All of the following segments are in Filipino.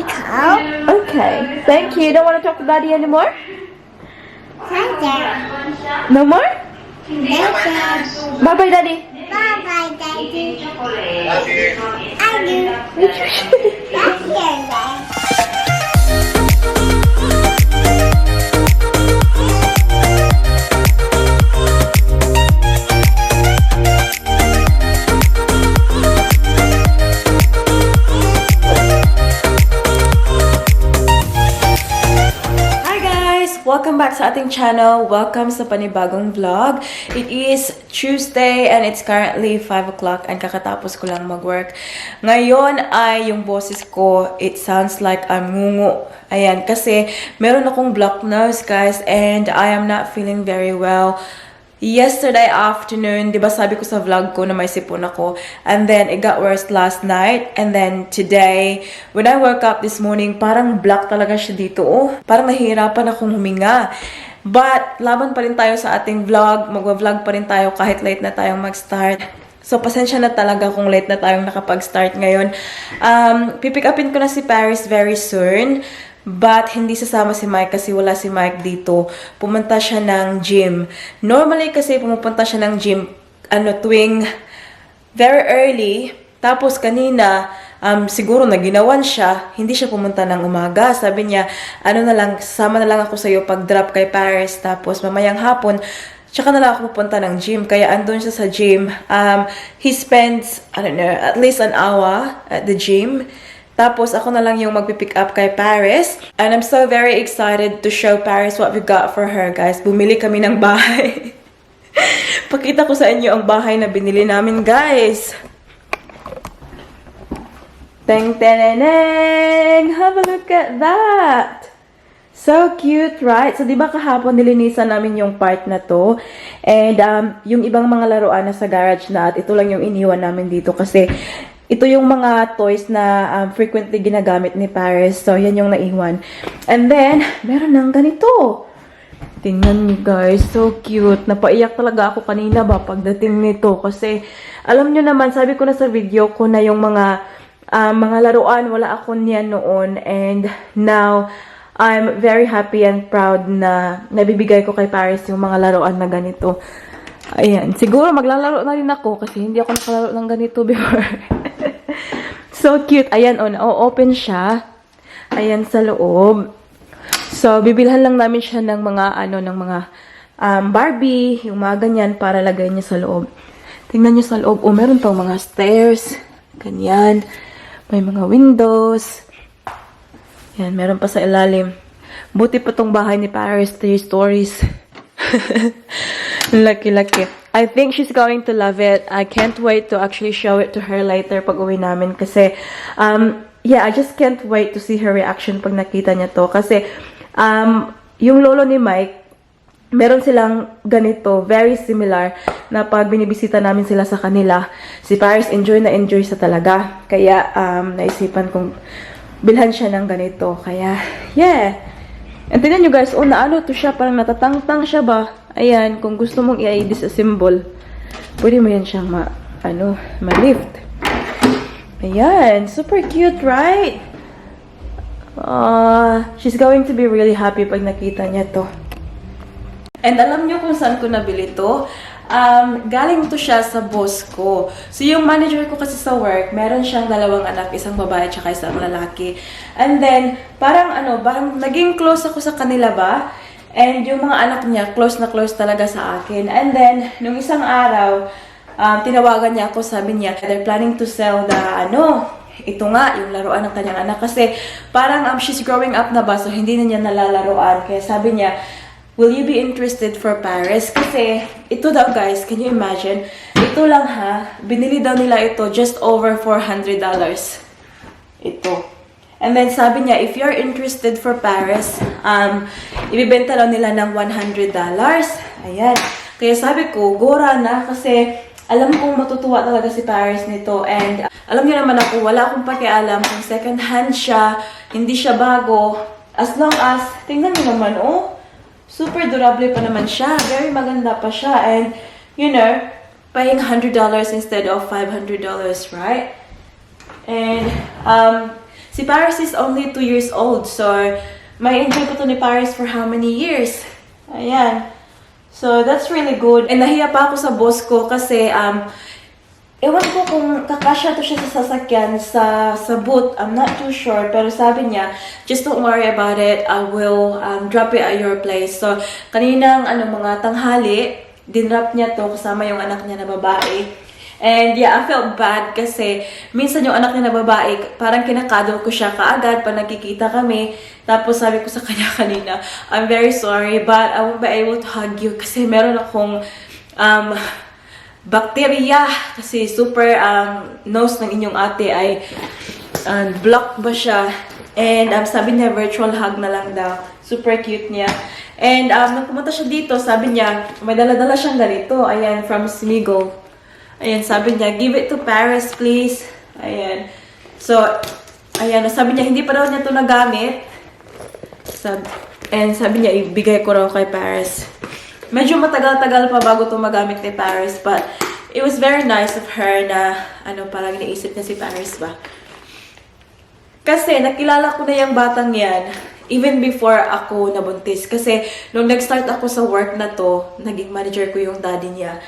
cow. Okay. Thank you. Don't want to talk to Daddy anymore? Thank No more? you. Bye-bye, Daddy. Bye-bye, Daddy. I do. That's your leg. Welcome back sa ating channel. Welcome sa panibagong vlog. It is Tuesday and it's currently 5 o'clock and kakatapos ko lang mag-work. Ngayon ay yung boses ko, it sounds like I'm ngungu. Ayan, kasi meron akong blocked nose, guys, and I am not feeling very well. Yesterday afternoon, di ba sabi ko sa vlog ko na may sipon ako, and then it got worse last night, and then today, when I woke up this morning, parang black talaga siya dito, oh. Parang nahihirapan akong huminga. But, laban pa rin tayo sa ating vlog, magwa-vlog pa rin tayo kahit late na tayong mag-start. So, pasensya na talaga kung late na tayong nakapag-start ngayon. Pipick upin ko na si Paris very soon. But, hindi sasama si Mike kasi wala si Mike dito. Pumunta siya ng gym. Normally kasi pumupunta siya ng gym tuwing very early. Tapos kanina, siguro naginawan siya. Hindi siya pumunta ng umaga. Sabi niya, sama na lang ako sa'yo pag-drop kay Paris. Tapos mamayang hapon, tsaka na lang ako pupunta ng gym. Kaya andun siya sa gym. He spends, at least an hour at the gym. Tapos, ako na lang yung magpipick up kay Paris. And I'm so very excited to show Paris what we got for her, guys. Bumili kami ng bahay. Pakita ko sa inyo ang bahay na binili namin, guys. Teng-teneneng! Have a look at that! So cute, right? So, di ba kahapon nilinisan namin yung part na to? And, yung ibang mga laruan na sa garage na at ito lang yung iniwan namin dito kasi ito yung mga toys na frequently ginagamit ni Paris. So, yan yung naiwan. And then, meron ng ganito. Tingnan niyo, guys. So cute. Napaiyak talaga ako kanina ba pagdating nito. Kasi, alam nyo naman, sabi ko na sa video ko na yung mga laruan, wala ako niyan noon. And now, I'm very happy and proud na nabibigay ko kay Paris yung mga laruan na ganito. Ayan. Siguro maglalaro na rin ako kasi hindi ako nakalaro ng ganito before. So cute. Ayan, open siya. Ayan sa loob. So, bibilhan lang namin siya ng mga, Barbie, yung mga ganyan para lagay niya sa loob. Tingnan niyo sa loob. Oh, meron pang mga stairs. Ganyan. May mga windows. Yan, meron pa sa ilalim. Buti pa tong bahay ni Paris, 3 stories. Lucky. I think she's going to love it. I can't wait to actually show it to her later pag uwi namin. Kasi, I just can't wait to see her reaction pag nakita niya to. Kasi, yung lolo ni Mike, meron silang ganito, very similar, na pag binibisita namin sila sa kanila, si Paris enjoy sa talaga. Kaya, naisipan kong bilhan siya ng ganito. Kaya, yeah. And tignan nyo guys, naano to siya, parang natatangtang siya ba? Ayan, kung gusto mong i-disassemble, pwede mo yan siyang ma-lift. Ayan, super cute, right? She's going to be really happy pag nakita niya to. And alam nyo kung saan ko nabili to? Galing to siya sa boss ko. So, yung manager ko kasi sa work, meron siyang 2 anak, isang babae at isang lalaki. And then, parang naging close ako sa kanila ba? And yung mga anak niya, close na close talaga sa akin. And then, nung isang araw, tinawagan niya ako, sabi niya, they're planning to sell the, ito nga, yung laruan ng kanyang anak. Kasi, parang she's growing up na ba, so hindi na niya nalalaruan. Kaya sabi niya, will you be interested for Paris? Kasi, ito daw guys, can you imagine? Ito lang ha, binili daw nila ito just over $400. Ito. And then sabi niya, if you're interested for Paris, ibibenta daw nila ng $100. Ayan. Kaya sabi ko, gora na kasi alam kong matutuwa talaga si Paris nito. And alam niyo naman ako, wala akong pakialam kung second hand siya, hindi siya bago. As long as, tingnan niyo naman, super durable pa naman siya. Very maganda pa siya. And, paying $100 instead of $500, right? And, Si Paris is only 2 years old. So, may enjoy ko to ni Paris for how many years? Ayan. So, that's really good. And nahiya pa ako sa boss ko kasi, ewan ko kung kakasya to siya sa sasakyan sa boot. I'm not too sure. Pero sabi niya, just don't worry about it. I will drop it at your place. So, kaninang mga tanghali, dinrap niya to kasama yung anak niya na babae. And yeah, I felt bad kasi minsan yung anak niya na babae, parang kinakadol ko siya kaagad pag nagkikita kami. Tapos sabi ko sa kanya kanina, I'm very sorry but I won't be able to hug you kasi meron akong bacteria kasi super nose ng inyong ate ay block ba siya. And sabi niya virtual hug na lang daw. Super cute niya. And nung pumunta siya dito, sabi niya, may dala-dala siyang ganito. Ayan, from Smiggle. Ayan, sabi niya, give it to Paris, please. Ayan. So, ayan, sabi niya, hindi pa daw niya ito nagamit. And sabi niya, ibigay ko raw kay Paris. Medyo matagal-tagal pa bago ito magamit kay Paris. But, it was very nice of her na, parang naisip niya si Paris ba. Kasi, nakilala ko na yung batang yan. Even before ako nabuntis. Kasi, nung nag-start ako sa work na to, naging manager ko yung daddy niya.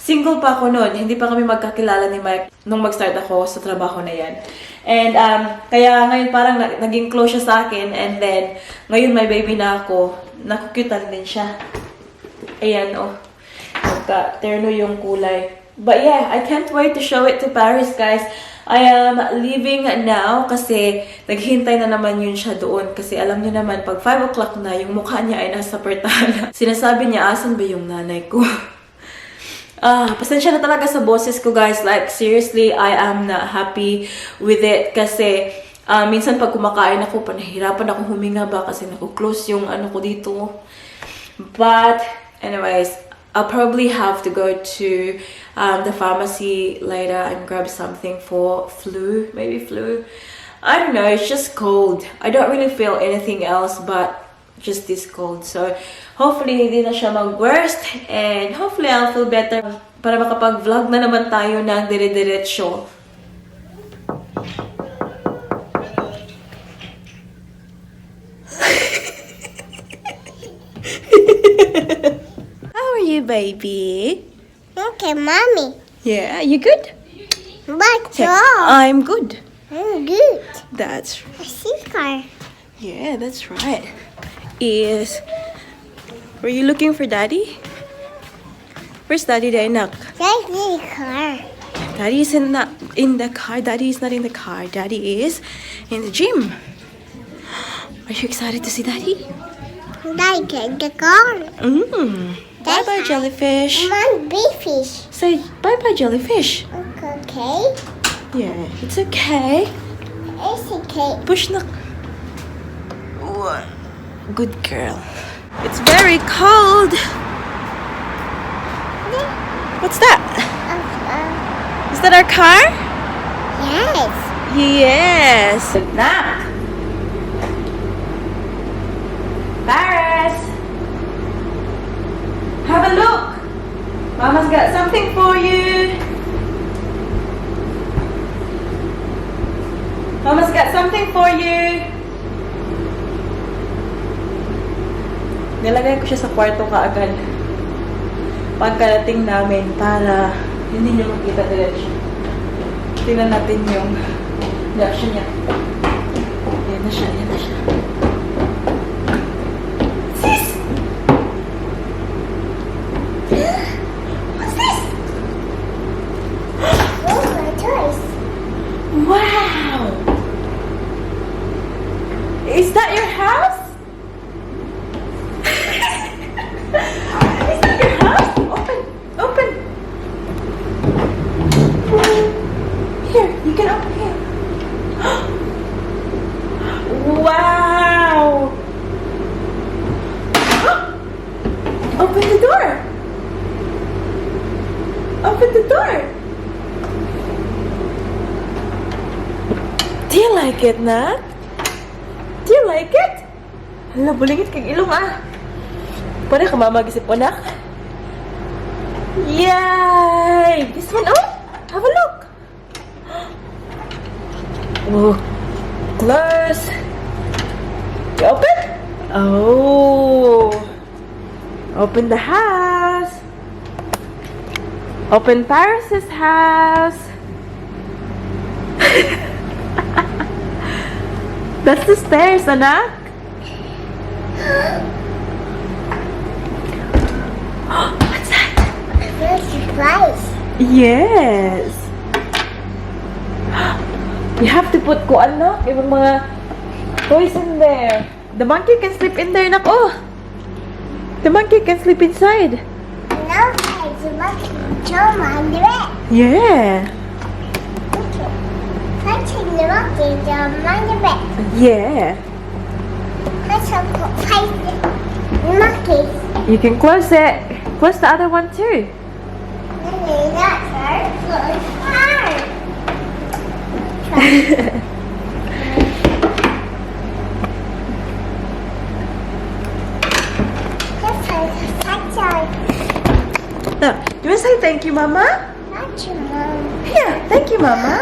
Single pa ako noon. Hindi pa kami magkakilala ni Mike nung mag-start ako sa trabaho na yan. And, kaya ngayon parang naging close siya sa akin. And then, ngayon may baby na ako. Nakukyutan din siya. Ayan, oh. Terno yung kulay. But yeah, I can't wait to show it to Paris, guys. I am leaving now kasi naghintay na naman yun siya doon. Kasi alam niyo naman, pag 5 o'clock na, yung mukha niya ay nasa pertana. Sinasabi niya, asan ba yung nanay ko? Pasensya na talaga sa boses ko, guys. Like, seriously, I am not happy with it. Kasi, minsan pag kumakain ako, panahirapan ako huminga ba kasi naku-close yung ko dito. But, anyways, I'll probably have to go to the pharmacy later and grab something for flu. Maybe flu. I don't know. It's just cold. I don't really feel anything else but just this cold. So, hopefully, hindi na siya mag-worst. And hopefully, I'll feel better para makapag-vlog na naman tayo ng dire-diretso. How are you, baby? Okay, mommy. Yeah, you good? What's Yeah, wrong? I'm good. I'm good. That's I see car. yeah, that's right. Were you looking for Daddy? Where's Daddy, Dainak? That's the car. Daddy is in the car. Daddy is not in the car. Daddy is in the gym. Are you excited to see Daddy? Like the car. Bye-bye, jellyfish. Mom, big fish. Say bye-bye, jellyfish. Okay. Yeah, it's okay. It's okay. Push na. Good girl. It's very cold. What's that? Is that our car? Yes. Yes. Knock. Paris. Have a look. Mama's got something for you. Mama's got something for you. Nilagay ko siya sa kwarto kaagad. Pagkarating namin para hindi niyo makita diretso. Tingnan natin yung reaction niya. Yan na siya, yan na siya. Sis! What's this? Oh, my toys. Wow! Is that your house? Is that your house? Open! Open! Here, you can open here. Wow! Open the door! Open the door! Do you like it, Nak? Do you like it? Hala, bulingit kang ilong Pwede ka mamagisip po, Nak? Yay! This one, oh! Have a look! Oh, close. You open? Oh. Open the house. Open Paris's house. That's the stairs, anak. What's that? First surprise. Yes. You have to put kuan no? Yung mga toys in there. The monkey can sleep in there, nak. Oh. The monkey can sleep inside. No, it's a monkey. Show under it. Yeah. Okay. Touching the monkey, the under it. Yeah. Let's fight the monkey. You can close it. Close the other one too. That's hard. Close hard. No. You want to say thank you, Mama? That's your mom. Yeah, thank you, Mama.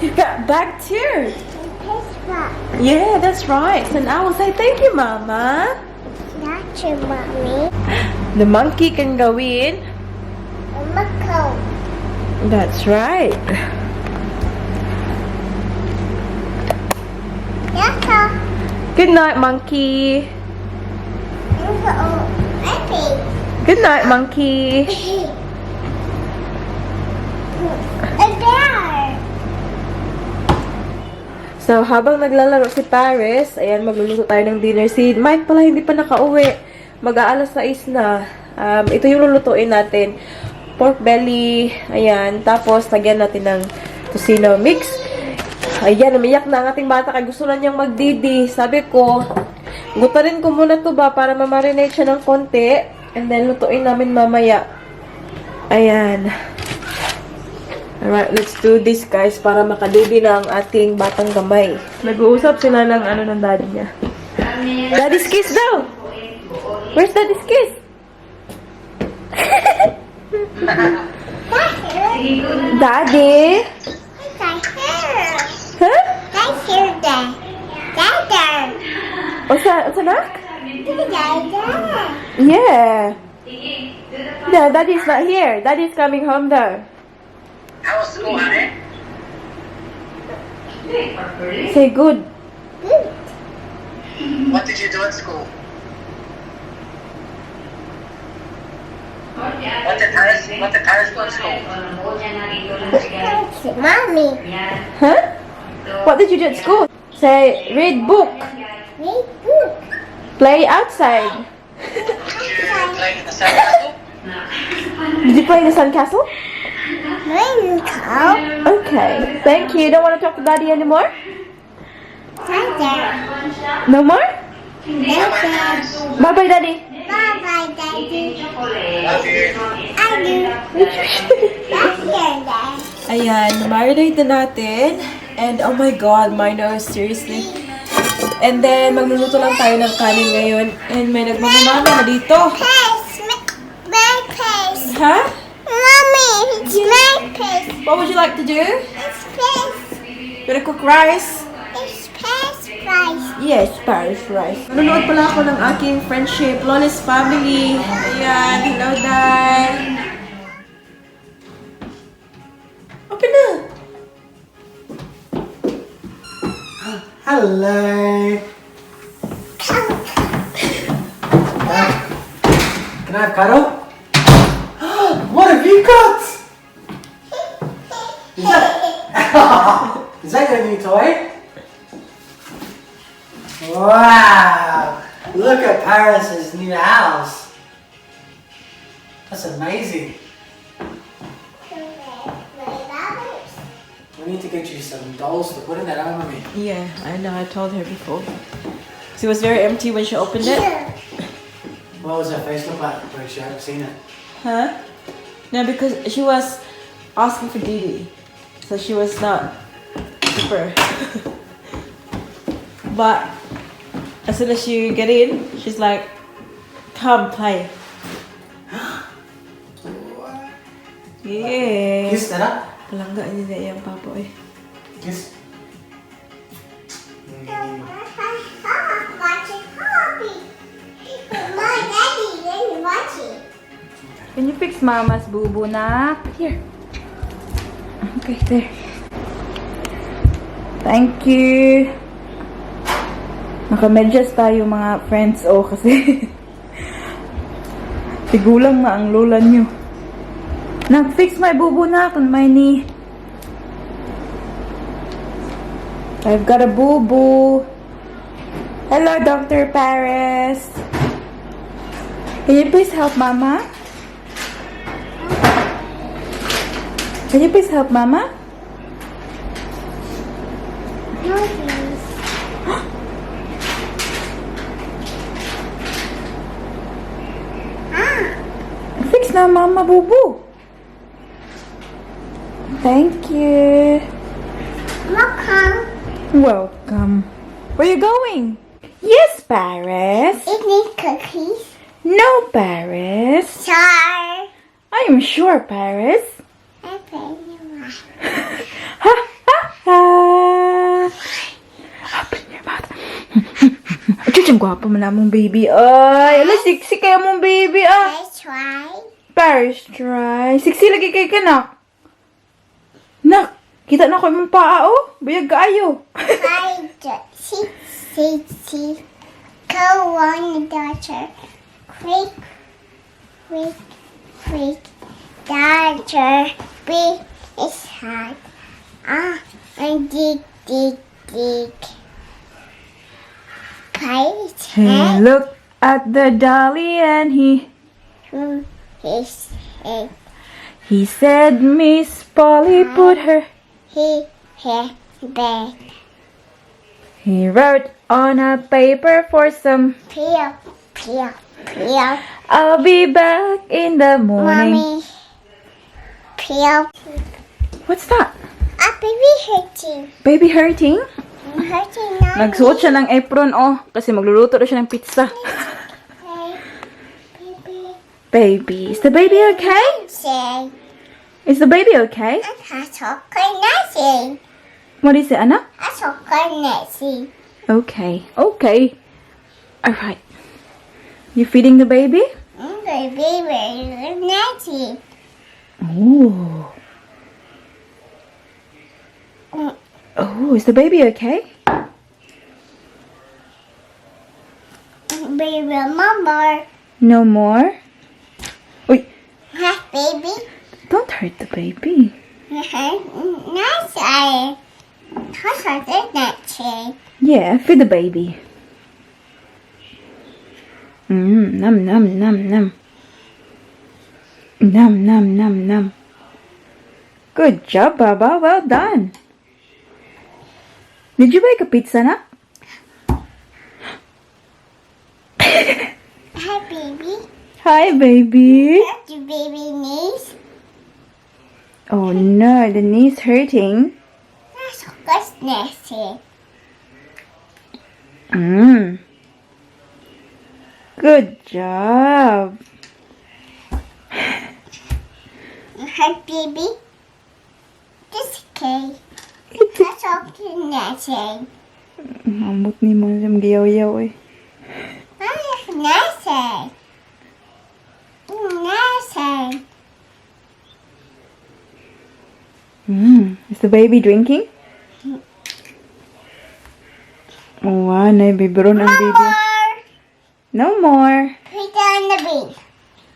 You got back too. Yeah, that's right. So now we'll say thank you, Mama. That's your mommy. The monkey can go in. Mako. That's right. Yaka. Good night, monkey. Happy. Good night, monkey. A bear. So, habang naglalaro si Paris, ayan, magluluto tayo ng dinner. Si Mike pala hindi pa nakauwi. Mag-aalas 6 na. Ito yung lulutuin natin. Pork belly, ayan. Tapos, lagyan natin ng tocino mix. Ayan, umiyak na ang ating bata. Kaya gusto na niyang magdidi. Sabi ko, gutarin ko muna to ba para mamarinate siya ng konti. And then, lutuin namin mamaya. Ayan. Alright, let's do this, guys, para makadidi na ang ating batang gamay. Nag-uusap sila ng ng daddy niya. Daddy's kiss daw! Where's daddy's kiss? Daddy? Huh? That's your dad. Dad. What's that? What's that? Dad. Yeah. No, daddy's not here. Daddy's coming home though. How was school, honey? Say good. What did you do at school? What did Paris do at school? That's mommy. Huh? What did you do at school? Say, read book. Read book. Play outside. Did you play in the sandcastle? Did you play in the sandcastle? Mine cow. Okay. Thank you. Don't want to talk to daddy anymore? Dad. No more? Dad. Bye-bye, daddy. Bye-bye, Daddy. Love you. I do. That's your dad. Ayan, marinate na natin. And oh my god, my nose, seriously. And then, magluluto lang tayo ng kanin ngayon. And may nagmamamama na dito. Pace. My pace. Huh? Mommy, it's my pace. What would you like to do? It's pace. You wanna cook rice? It's pace rice. Yes, Paris rice. Nanonood pala ako ng aking friendship, Lawless family. Ayan, hello, Dad. Open na. Hello. Can I have cuddle? What have you got? Is that your new toy? Wow! Look at Paris's new house. That's amazing. We need to get you some dolls to put in that armory. Yeah, I know, I told her before. So it was very empty when she opened it. What was her face look like when she hadn't seen it? Huh? No, because she was asking for Didi. So she was not super. But as soon as you get in, she's like, come play. Yeah. Kiss that up. Palangga niya yung papa eh. Kiss. Can you fix Mama's boo-boo na? Here. Okay, there. Thank you. Nakamedyas tayo mga friends. Oh, kasi tigulang na ang lola nyo. Nag-fix my boo-boo na on my knee. I've got a boo-boo. Hello, Dr. Paris. Can you please help Mama? Can you please help Mama? No, please. Fix na Mama boo-boo. Thank you. Welcome. Welcome. Where are you going? Yes, Paris. It needs cookies. No, Paris. Sure. I'm sure, Paris. Okay, you are. Ha ha ha. Open your mouth. Chuchang gwapo mo na mong baby. Ay, ala, sexy kaya mong baby, ah. Let's try. Paris, try. Sexy lagi kay ka, nak. Nak, kita na ko mong paa, oh. Buyag kaayo. Try the see. Go on, daughter. Quick. Daughter. Big is hard. And dig. Kite. He looked at the dolly and he His head. He said, Miss Polly put her. He bed. He wrote on a paper for some. Peel. I'll be back in the morning. Mommy. Peel. What's that? A baby hurting. Baby hurting? I'm hurting now. Nagsuot siya ng apron, oh. Kasi magluluto na siya ng pizza. Hey, baby. Baby. Is the baby okay? Say, Is the baby okay? I'm so What is it, Anna? I'm so crazy. Okay. Alright. You feeding the baby? Baby, very nasty. Ooh. Oh, is the baby okay? Baby, mama. No more? Wait, Hi, baby. don't hurt the baby. Nasty. How's that nasty? Yeah, feed the baby. Num. Num. Good job, Baba. Well done. Did you make a pizza, na? Hi, baby. Hi, baby. What do baby needs? Oh no, the knee's hurting. That's nasty. Good job. Hi, baby. This okay. That's okay, nasty. Amot ni mo sa giyaw-yaw eh. That's nasty. Nasty. Is the baby drinking? Oh, wow, naibibiron ang baby. More. No more. Put down the bin.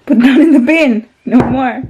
Put down in the bin. No more.